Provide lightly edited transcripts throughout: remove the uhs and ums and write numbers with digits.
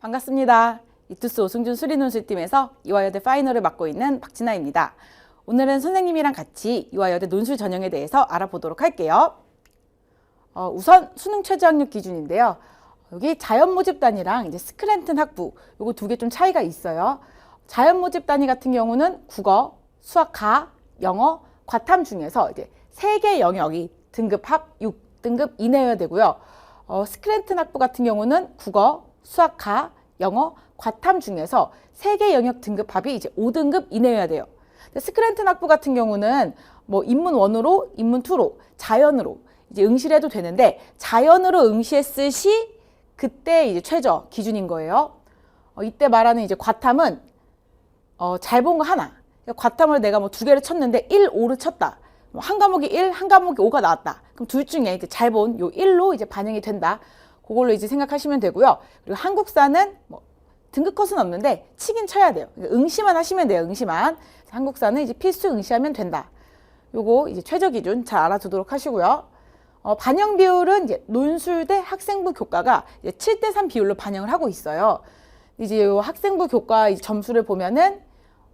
반갑습니다. 이투스 오승준 수리논술팀에서 이화여대 파이널을 맡고 있는 박진아입니다. 오늘은 선생님이랑 같이 이화여대 논술 전형에 대해서 알아보도록 할게요. 우선 수능 최저학력 기준인데요. 여기 자연 모집 단위랑 이제 스크랜튼 학부 요거 두 개 좀 차이가 있어요. 자연 모집 단위 같은 경우는 국어, 수학, 가, 영어, 과탐 중에서 이제 3개 영역이 등급 합 6등급 이내여야 되고요. 스크랜튼 학부 같은 경우는 국어, 수학, 가, 영어, 과탐 중에서 3개 영역 등급 합이 이제 5등급 이내여야 돼요. 스크랜튼 학부 같은 경우는 뭐 인문 1으로, 인문 2로, 자연으로 이제 응시를 해도 되는데 자연으로 응시했을 시 그때 이제 최저 기준인 거예요. 이때 말하는 이제 과탐은 잘 본 거 하나. 과탐을 내가 뭐 2개를 쳤는데 1, 5를 쳤다. 한 과목이 1, 한 과목이 5가 나왔다. 그럼 둘 중에 이제 잘 본 요 1로 이제 반영이 된다. 그걸로 이제 생각하시면 되고요. 그리고 한국사는 뭐 등급 컷은 없는데 치긴 쳐야 돼요. 응시만 하시면 돼요. 응시만. 한국사는 이제 필수 응시하면 된다. 요거 이제 최저 기준 잘 알아두도록 하시고요. 반영 비율은 이제 논술대 학생부 교과가 이제 7대3 비율로 반영을 하고 있어요. 이제 요 학생부 교과 점수를 보면은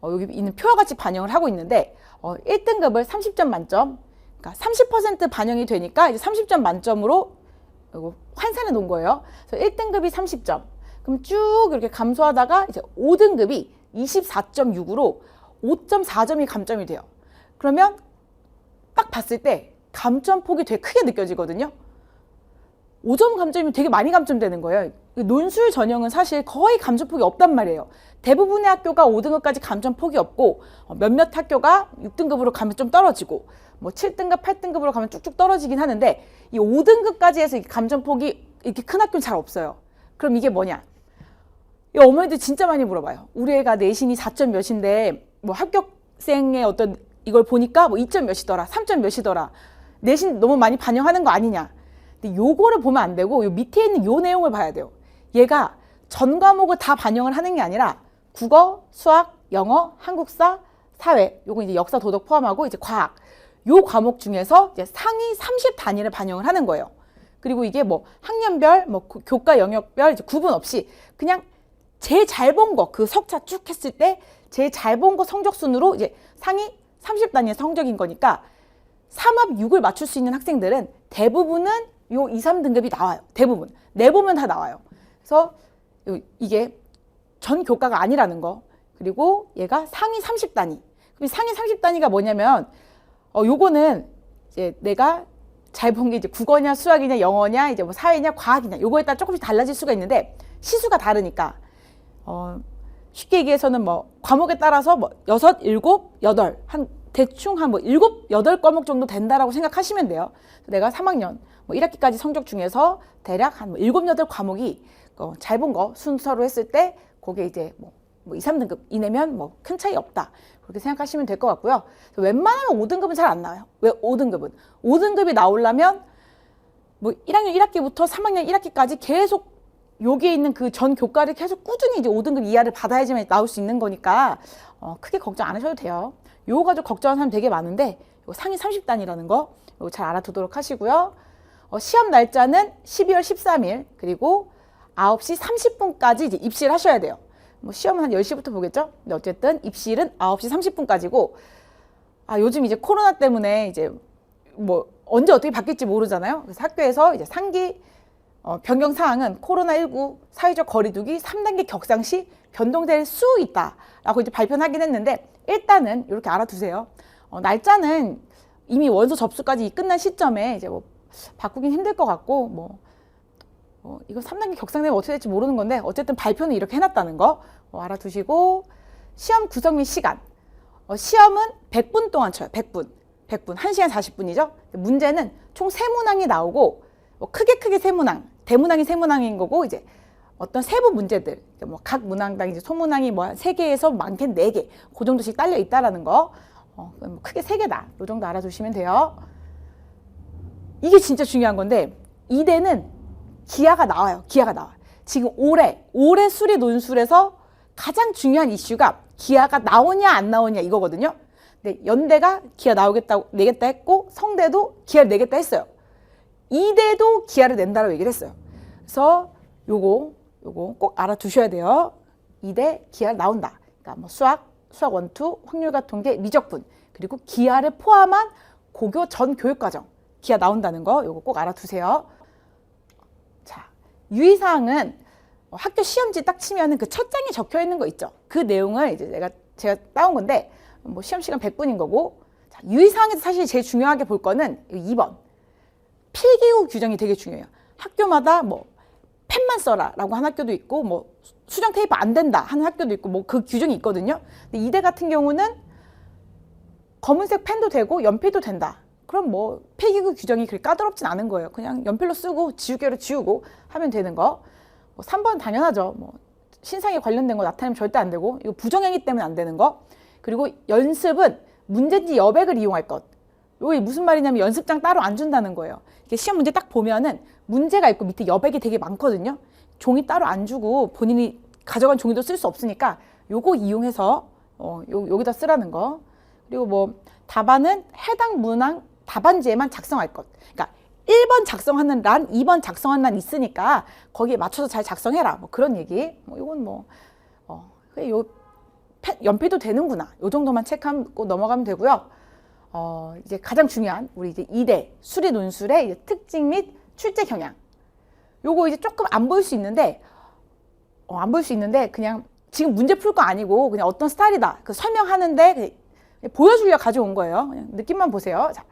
여기 있는 표와 같이 반영을 하고 있는데 1등급을 30점 만점, 그러니까 30% 반영이 되니까 이제 30점 만점으로 이거 환산해 놓은 거예요. 그래서 1등급이 30점. 그럼 쭉 이렇게 감소하다가 이제 5등급이 24.6으로 5.4점이 감점이 돼요. 그러면 딱 봤을 때 감점폭이 되게 크게 느껴지거든요. 5점 감점이면 되게 많이 감점되는 거예요. 논술 전형은 사실 거의 감점폭이 없단 말이에요. 대부분의 학교가 5등급까지 감점폭이 없고 몇몇 학교가 6등급으로 가면 좀 떨어지고 뭐 7등급, 8등급으로 가면 쭉쭉 떨어지긴 하는데 이 5등급까지 해서 감점폭이 이렇게 큰 학교는 잘 없어요. 그럼 이게 뭐냐? 이 어머니들 진짜 많이 물어봐요. 우리 애가 내신이 4점 몇인데 뭐 합격생의 어떤 이걸 보니까 뭐 2점 몇이더라, 3점 몇이더라. 내신 너무 많이 반영하는 거 아니냐? 근데 요거를 보면 안 되고 요 밑에 있는 요 내용을 봐야 돼요. 얘가 전 과목을 다 반영을 하는 게 아니라 국어, 수학, 영어, 한국사, 사회, 요거 이제 역사, 도덕 포함하고 이제 과학 요 과목 중에서 이제 상위 30 단위를 반영을 하는 거예요. 그리고 이게 뭐 학년별, 뭐 교과 영역별 이제 구분 없이 그냥 제일 잘 본 거 그 석차 쭉 했을 때 제일 잘 본 거 성적 순으로 이제 상위 30 단위의 성적인 거니까 3합 6을 맞출 수 있는 학생들은 대부분은 요 2, 3등급이 나와요. 대부분. 내보면 다 나와요. 그래서 이게 전 교과가 아니라는 거. 그리고 얘가 상위 30단위. 그럼 상위 30단위가 뭐냐면 요거는 이제 내가 잘 본 게 이제 국어냐 수학이냐 영어냐 이제 뭐 사회냐 과학이냐 요거에 따라 조금씩 달라질 수가 있는데 시수가 다르니까 쉽게 얘기해서는 뭐 과목에 따라서 뭐 6, 7, 8 한 대충 한 뭐 7, 8과목 정도 된다라고 생각하시면 돼요. 내가 3학년 뭐 1학기까지 성적 중에서 대략 한 뭐 7, 8과목이 잘 본 거 순서로 했을 때 그게 이제 뭐 2, 3등급 이내면 뭐 큰 차이 없다. 그렇게 생각하시면 될 것 같고요. 웬만하면 5등급은 잘 안 나와요. 왜 5등급은? 5등급이 나오려면 뭐 1학년 1학기부터 3학년 1학기까지 계속 여기에 있는 그 전 교과를 계속 꾸준히 이제 5등급 이하를 받아야지만 나올 수 있는 거니까 크게 걱정 안 하셔도 돼요. 요거 가지고 걱정하는 사람 되게 많은데 상위 30단이라는 거 요거 잘 알아두도록 하시고요. 시험 날짜는 12월 13일 그리고 9시 30분까지 이제 입시를 하셔야 돼요. 뭐 시험은 한 10시부터 보겠죠? 근데 어쨌든 입시일은 9시 30분까지고 요즘 이제 코로나 때문에 이제 뭐 언제 어떻게 바뀔지 모르잖아요. 그래서 학교에서 이제 상기 변경 사항은 코로나19 사회적 거리두기 3단계 격상 시 변동될 수 있다라고 이제 발표는 하긴 했는데 일단은 이렇게 알아두세요. 날짜는 이미 원서 접수까지 끝난 시점에 이제 뭐 바꾸긴 힘들 것 같고 이거 3단계 격상되면 어떻게 될지 모르는 건데 어쨌든 발표는 이렇게 해놨다는 거 알아두시고 시험 구성 및 시간 시험은 100분 동안 쳐요. 100분 1시간 40분이죠. 문제는 총 3문항이 나오고 크게 3문항 대문항이 3문항인 거고 이제 어떤 세부 문제들 뭐 각 문항당 이제 소문항이 뭐 3개에서 많게는 4개 그 정도씩 딸려 있다라는 거 크게 3개다 이 정도 알아두시면 돼요. 이게 진짜 중요한 건데 이대는 기하가 나와요. 기하가 나와. 지금 올해 수리 논술에서 가장 중요한 이슈가 기하가 나오냐 안 나오냐 이거거든요. 근데 연대가 기하 내겠다 했고 성대도 기하를 내겠다 했어요. 이대도 기하를 낸다라고 얘기를 했어요. 그래서 요거 요거 꼭 알아두셔야 돼요. 2대 기하를 나온다. 그러니까 뭐 수학 1, 2, 확률과 통계, 미적분, 그리고 기하를 포함한 고교 전 교육과정 기하 나온다는 거 요거 꼭 알아두세요. 자, 유의사항은 학교 시험지 딱 치면은 그 첫 장에 적혀 있는 거 있죠. 그 내용을 이제 제가 따온 건데 뭐 시험 시간 100분인 거고, 자, 유의사항에서 사실 제일 중요하게 볼 거는 2번 필기후 규정이 되게 중요해요. 학교마다 뭐 펜만 써라라고 한 학교도 있고 뭐 수정 테이프 안 된다 하는 학교도 있고 뭐 그 규정이 있거든요. 근데 이대 같은 경우는 검은색 펜도 되고 연필도 된다. 그럼 뭐 필기후 규정이 그렇게 까다롭진 않은 거예요. 그냥 연필로 쓰고 지우개로 지우고 하면 되는 거. 뭐 3번 당연하죠. 뭐 신상에 관련된 거 나타내면 절대 안 되고, 이거 부정행위 때문에 안 되는 거. 그리고 연습은 문제지 여백을 이용할 것. 이게 무슨 말이냐면 연습장 따로 안 준다는 거예요. 이게 시험 문제 딱 보면은 문제가 있고 밑에 여백이 되게 많거든요. 종이 따로 안 주고 본인이 가져간 종이도 쓸 수 없으니까 요거 이용해서 여기다 쓰라는 거. 그리고 뭐 답안은 해당 문항 답안지에만 작성할 것. 그러니까 1번 작성하는 란, 2번 작성하는 란 있으니까 거기에 맞춰서 잘 작성해라. 뭐 그런 얘기. 뭐 이건 뭐 요 연필도 되는구나. 요 정도만 체크하고 넘어가면 되고요. 이제 가장 중요한 우리 이제 2대 수리 논술의 이제 특징 및 출제 경향. 요거 이제 조금 안 보일 수 있는데 안 보일 수 있는데 그냥 지금 문제 풀 거 아니고 그냥 어떤 스타일이다. 그 설명하는데 그냥 보여주려 가져온 거예요. 그냥 느낌만 보세요. 자,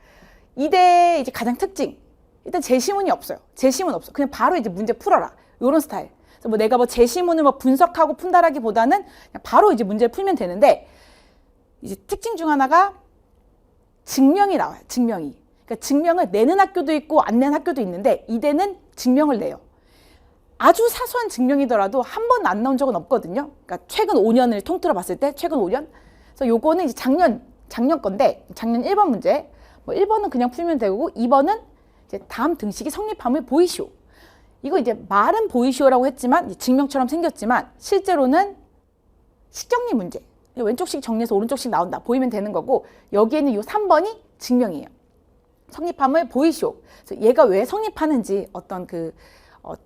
2대 이제 가장 특징. 일단 제시문이 없어요. 제시문 없어. 그냥 바로 이제 문제 풀어라. 요런 스타일. 그래서 뭐 내가 뭐 제시문을 뭐 분석하고 푼다라기보다는 그냥 바로 이제 문제를 풀면 되는데, 이제 특징 중 하나가 증명이 나와요. 증명이. 그러니까 증명을 내는 학교도 있고 안 내는 학교도 있는데 이대는 증명을 내요. 아주 사소한 증명이더라도 한 번도 안 나온 적은 없거든요. 그러니까 최근 5년을 통틀어 봤을 때 최근 5년. 그래서 요거는 이제 작년 건데 작년 1번 문제. 뭐 1번은 그냥 풀면 되고 2번은 이제 다음 등식이 성립함을 보이시오. 이거 이제 말은 보이시오라고 했지만 증명처럼 생겼지만 실제로는 식정리 문제. 왼쪽씩 정리해서 오른쪽씩 나온다. 보이면 되는 거고, 여기에는 이 3번이 증명이에요. 성립함을 보이시오. 그래서 얘가 왜 성립하는지 어떤 그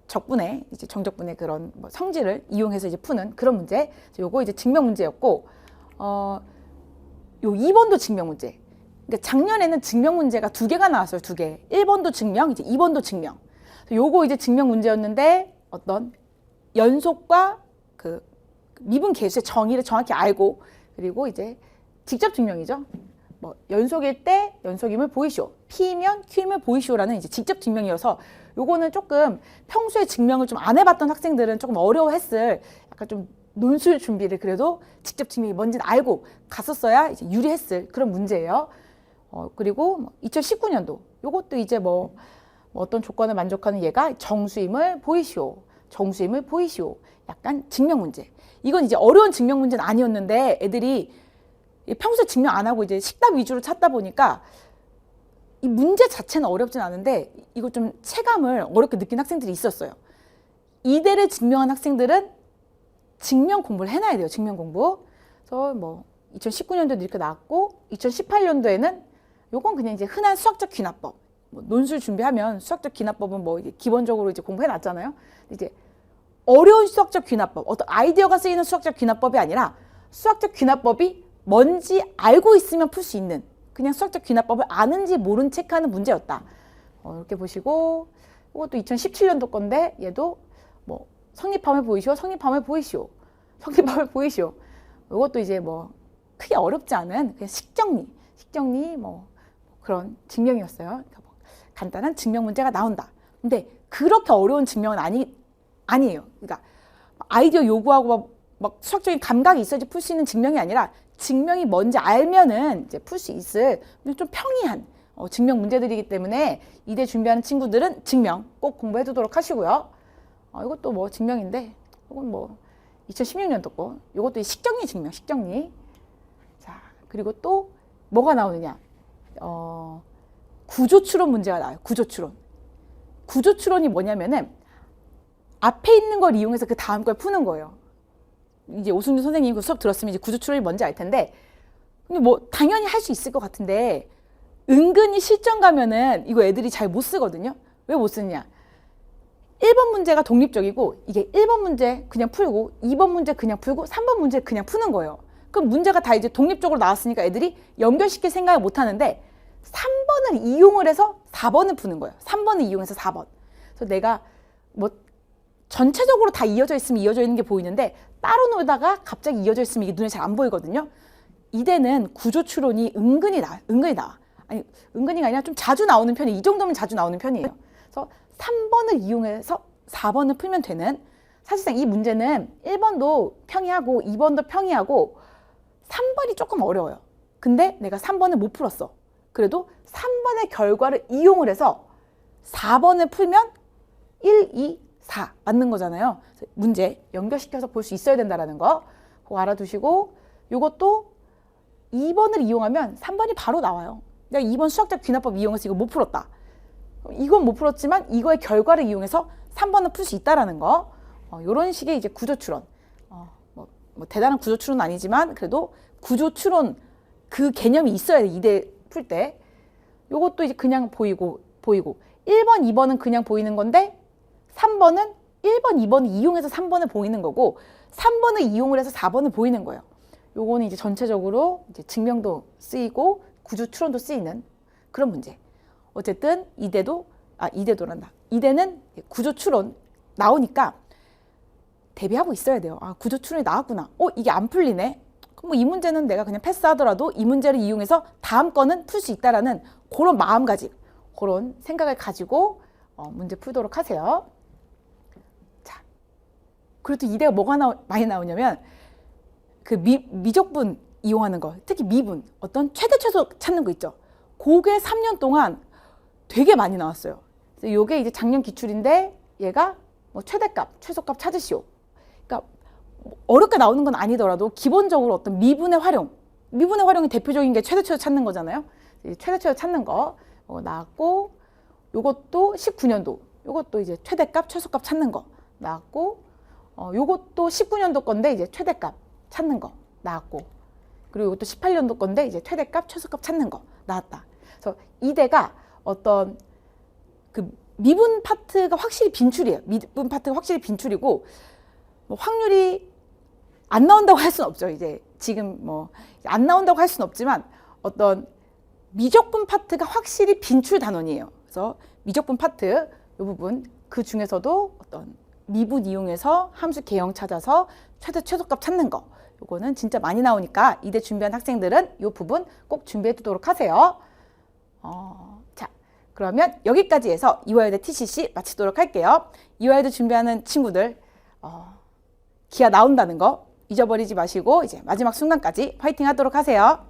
적분의 이제 정적분의 그런 뭐 성질을 이용해서 이제 푸는 그런 문제. 요거 이제 증명 문제였고, 요 2번도 증명 문제. 그러니까 작년에는 증명 문제가 2개가 나왔어요. 2개. 1번도 증명, 이제 2번도 증명. 요거 이제 증명 문제였는데 어떤 연속과 그 미분 계수의 정의를 정확히 알고, 그리고 이제 직접 증명이죠. 뭐 연속일 때 연속임을 보이시오. P면 Q임을 보이시오라는 이제 직접 증명이어서 요거는 조금 평소에 증명을 좀 안 해봤던 학생들은 조금 어려워했을, 약간 좀 논술 준비를 그래도 직접 증명이 뭔지는 알고 갔었어야 이제 유리했을 그런 문제예요. 그리고 2019년도 요것도 이제 뭐 어떤 조건을 만족하는 얘가 정수임을 보이시오. 정수임을 보이시오. 약간 증명 문제. 이건 이제 어려운 증명 문제는 아니었는데 애들이 평소에 증명 안 하고 이제 식답 위주로 찾다 보니까 이 문제 자체는 어렵진 않은데 이거 좀 체감을 어렵게 느낀 학생들이 있었어요. 이대를 증명한 학생들은 증명 공부를 해놔야 돼요. 증명 공부. 그래서 뭐 2019년도에도 이렇게 나왔고 2018년도에는 요건 그냥 이제 흔한 수학적 귀납법. 뭐 논술 준비하면 수학적 귀납법은 뭐 이제 기본적으로 이제 공부해 놨잖아요. 이제 어려운 수학적 귀납법, 어떤 아이디어가 쓰이는 수학적 귀납법이 아니라 수학적 귀납법이 뭔지 알고 있으면 풀 수 있는, 그냥 수학적 귀납법을 아는지 모른 체크하는 문제였다. 이렇게 보시고, 이것도 2017년도 건데 얘도 뭐 성립함을 보이시오, 성립함을 보이시오, 성립함을 보이시오. 이것도 이제 뭐 크게 어렵지 않은 그냥 식정리 뭐 그런 증명이었어요. 그러니까 뭐 간단한 증명 문제가 나온다. 근데 그렇게 어려운 증명은 아니에요. 그러니까 아이디어 요구하고 막 수학적인 감각이 있어야지 풀 수 있는 증명이 아니라 증명이 뭔지 알면은 이제 풀 수 있을 좀 평이한 증명 문제들이기 때문에 이대 준비하는 친구들은 증명 꼭 공부해 두도록 하시고요. 이것도 뭐 증명인데 이건 뭐 2016년도 거. 이것도 식정리 증명, 식정리. 자, 그리고 또 뭐가 나오느냐? 구조추론 문제가 나와요. 구조추론. 구조추론이 뭐냐면은 앞에 있는 걸 이용해서 그 다음 걸 푸는 거예요. 이제 오승준 선생님 그 수업 들었으면 이제 구조추론이 뭔지 알 텐데, 근데 뭐 당연히 할 수 있을 것 같은데 은근히 실전 가면은 이거 애들이 잘 못 쓰거든요. 왜 못 쓰냐? 1번 문제가 독립적이고 이게 1번 문제 그냥 풀고 2번 문제 그냥 풀고 3번 문제 그냥 푸는 거예요. 그럼 문제가 다 이제 독립적으로 나왔으니까 애들이 연결시킬 생각을 못 하는데 3번을 이용을 해서 4번을 푸는 거예요. 3번을 이용해서 4번. 그래서 내가 뭐 전체적으로 다 이어져 있으면 이어져 있는 게 보이는데 따로 놀다가 갑자기 이어져 있으면 이게 눈에 잘 안 보이거든요. 이대는 구조 추론이 은근히 나와. 아니, 은근히가 아니라 좀 자주 나오는 편이에요. 이 정도면 자주 나오는 편이에요. 그래서 3번을 이용해서 4번을 풀면 되는, 사실상 이 문제는 1번도 평이하고 2번도 평이하고 3번이 조금 어려워요. 근데 내가 3번을 못 풀었어. 그래도 3번의 결과를 이용을 해서 4번을 풀면 1, 2, 4 맞는 거잖아요. 문제 연결시켜서 볼 수 있어야 된다는 거 그거 알아두시고, 이것도 2번을 이용하면 3번이 바로 나와요. 내가 2번 수학적 귀납법 이용해서 이거 못 풀었다. 이건 못 풀었지만 이거의 결과를 이용해서 3번을 풀 수 있다는 거. 이런 식의 이제 구조 추론. 뭐 대단한 구조 추론은 아니지만 그래도 구조 추론 그 개념이 있어야 돼. 2대 풀 때. 요것도 이제 그냥 보이고 1번, 2번은 그냥 보이는 건데 3번은 1번, 2번을 이용해서 3번을 보이는 거고 3번을 이용을 해서 4번을 보이는 거예요. 요거는 이제 전체적으로 이제 증명도 쓰이고 구조 추론도 쓰이는 그런 문제. 어쨌든 이대는 구조 추론 나오니까 대비하고 있어야 돼요. 구조 추론이 나왔구나. 이게 안 풀리네. 그럼 뭐 이 문제는 내가 그냥 패스하더라도 이 문제를 이용해서 다음 거는 풀 수 있다라는 그런 마음가짐, 그런 생각을 가지고 문제 풀도록 하세요. 자, 그리고 또 이대가 뭐가 많이 나오냐면 그 미적분 이용하는 거, 특히 미분, 어떤 최대 최소 찾는 거 있죠. 그게 3년 동안 되게 많이 나왔어요. 그래서 요게 이제 작년 기출인데 얘가 뭐 최대값, 최소값 찾으시오. 그러니까 어렵게 나오는 건 아니더라도 기본적으로 어떤 미분의 활용이 대표적인 게 최대 최소 찾는 거잖아요. 최대 최소 찾는 거 나왔고, 요것도 19년도, 요것도 이제 최대값, 최소값 찾는 거 나왔고, 요것도 19년도 건데 이제 최대값 찾는 거 나왔고, 그리고 이것도 18년도 건데 이제 최대값, 최소값 찾는 거 나왔다. 그래서 이대가 어떤 그 미분 파트가 확실히 빈출이에요. 미분 파트가 확실히 빈출이고, 뭐 확률이 안 나온다고 할 수는 없죠. 이제 지금 뭐 안 나온다고 할 수는 없지만 어떤 미적분 파트가 확실히 빈출 단원이에요. 그래서 미적분 파트 이 부분, 그 중에서도 어떤 미분 이용해서 함수 개형 찾아서 최대 최소값 찾는 거, 요거는 진짜 많이 나오니까 이대 준비한 학생들은 이 부분 꼭 준비해 두도록 하세요. 자, 그러면 여기까지 해서 이화여대 TCC 마치도록 할게요. 이화여대 준비하는 친구들 기아 나온다는 거 잊어버리지 마시고 이제 마지막 순간까지 파이팅 하도록 하세요.